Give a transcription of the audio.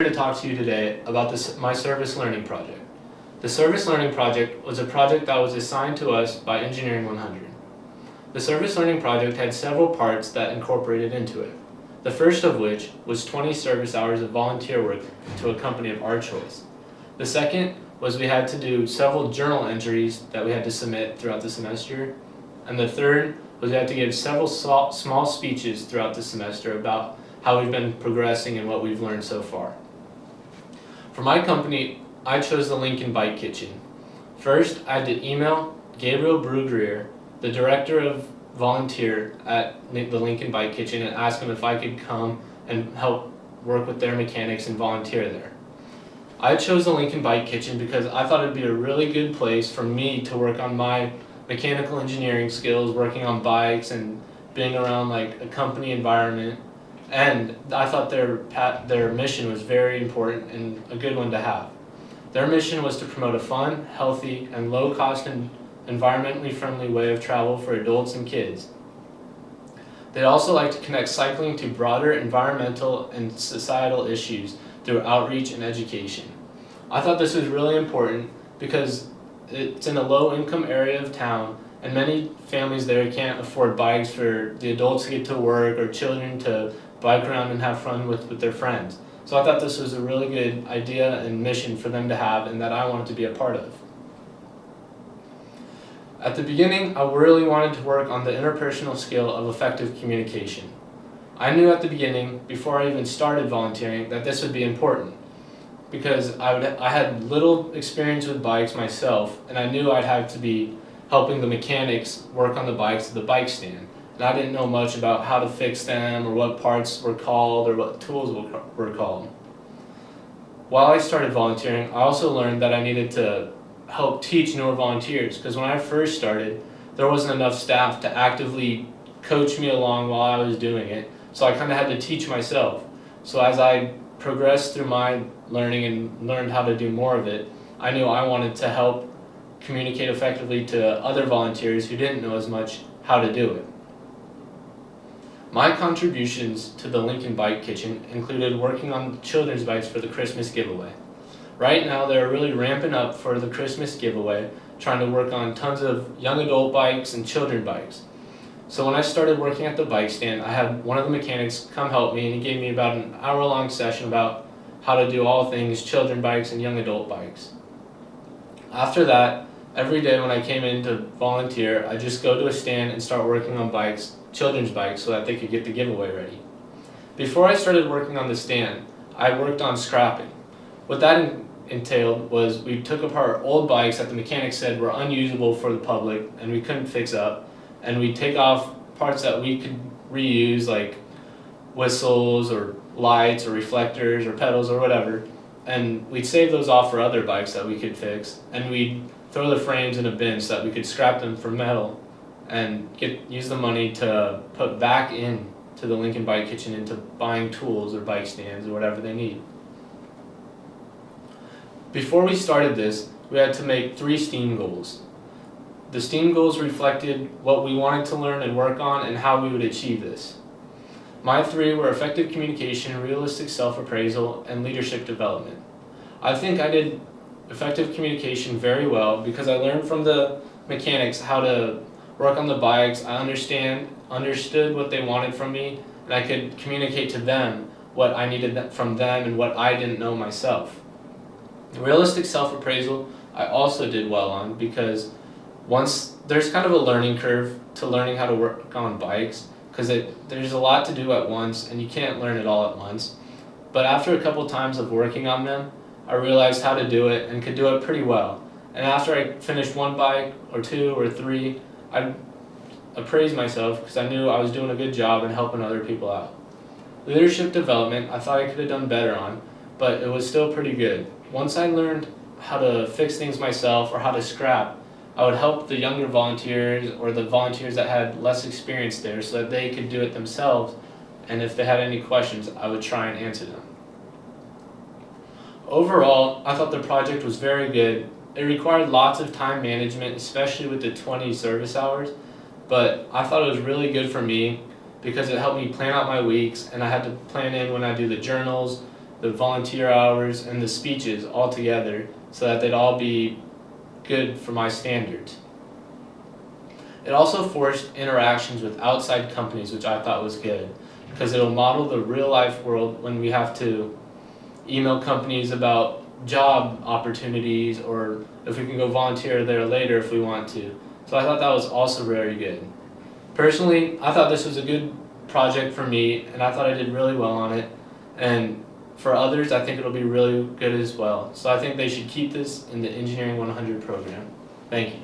Here to talk to you today about my service learning project. The service learning project was a project that was assigned to us by Engineering 100. The service learning project had several parts that incorporated into it. The first of which was 20 service hours of volunteer work to a company of our choice. The second was we had to do several journal entries that we had to submit throughout the semester. And the third was we had to give several small speeches throughout the semester about how we've been progressing and what we've learned so far. For my company, I chose the Lincoln Bike Kitchen. First, I had to email Gabriel Brugrier, the director of volunteer at the Lincoln Bike Kitchen, and ask him if I could come and help work with their mechanics and volunteer there. I chose the Lincoln Bike Kitchen because I thought it'd be a really good place for me to work on my mechanical engineering skills, working on bikes and being around like a company environment. And I thought their mission was very important and a good one to have. Their mission was to promote a fun, healthy, and low-cost and environmentally friendly way of travel for adults and kids. They'd also like to connect cycling to broader environmental and societal issues through outreach and education. I thought this was really important because it's in a low-income area of town, and many families there can't afford bikes for the adults to get to work or children to bike around and have fun with their friends. So I thought this was a really good idea and mission for them to have and that I wanted to be a part of. At the beginning, I really wanted to work on the interpersonal skill of effective communication. I knew at the beginning, before I even started volunteering, that this would be important because I had little experience with bikes myself, and I knew I'd have to be helping the mechanics work on the bikes at the bike stand. And I didn't know much about how to fix them or what parts were called or what tools were called. While I started volunteering, I also learned that I needed to help teach newer volunteers because when I first started, there wasn't enough staff to actively coach me along while I was doing it, so I kind of had to teach myself. So as I progressed through my learning and learned how to do more of it, I knew I wanted to help communicate effectively to other volunteers who didn't know as much how to do it. My contributions to the Lincoln Bike Kitchen included working on children's bikes for the Christmas giveaway. Right now they're really ramping up for the Christmas giveaway, trying to work on tons of young adult bikes and children bikes. So when I started working at the bike stand, I had one of the mechanics come help me, and he gave me about an hour-long session about how to do all things children bikes and young adult bikes. After that, every day when I came in to volunteer, I just go to a stand and start working on bikes, children's bikes, so that they could get the giveaway ready. Before I started working on the stand, I worked on scrapping. What that entailed was we took apart old bikes that the mechanic said were unusable for the public and we couldn't fix up, and we'd take off parts that we could reuse, like whistles or lights or reflectors or pedals or whatever, and we'd save those off for other bikes that we could fix, and we'd throw the frames in a bin so that we could scrap them for metal and use the money to put back in to the Lincoln Bike Kitchen into buying tools or bike stands or whatever they need. Before we started this, we had to make 3 STEAM goals. The STEAM goals reflected what we wanted to learn and work on and how we would achieve this. My 3 were effective communication, realistic self-appraisal, and leadership development. I think I did effective communication very well because I learned from the mechanics how to work on the bikes. I understood what they wanted from me, and I could communicate to them what I needed from them and what I didn't know myself. Realistic self-appraisal I also did well on because there's kind of a learning curve to learning how to work on bikes because there's a lot to do at once and you can't learn it all at once. But after a couple times of working on them, I realized how to do it and could do it pretty well. And after I finished 1 bike or 2 or 3, I appraised myself because I knew I was doing a good job and helping other people out. Leadership development I thought I could have done better on, but it was still pretty good. Once I learned how to fix things myself or how to scrap, I would help the younger volunteers or the volunteers that had less experience there so that they could do it themselves, and if they had any questions, I would try and answer them. Overall, I thought the project was very good. It required lots of time management, especially with the 20 service hours, but I thought it was really good for me because it helped me plan out my weeks, and I had to plan in when I do the journals the volunteer hours, and the speeches all together so that they'd all be good for my standards. It also forced interactions with outside companies, which I thought was good, because it'll model the real life world when we have to email companies about job opportunities, or if we can go volunteer there later if we want to. So I thought that was also very good. Personally, I thought this was a good project for me, and I thought I did really well on it. And for others, I think it'll be really good as well. So I think they should keep this in the Engineering 100 program. Thank you.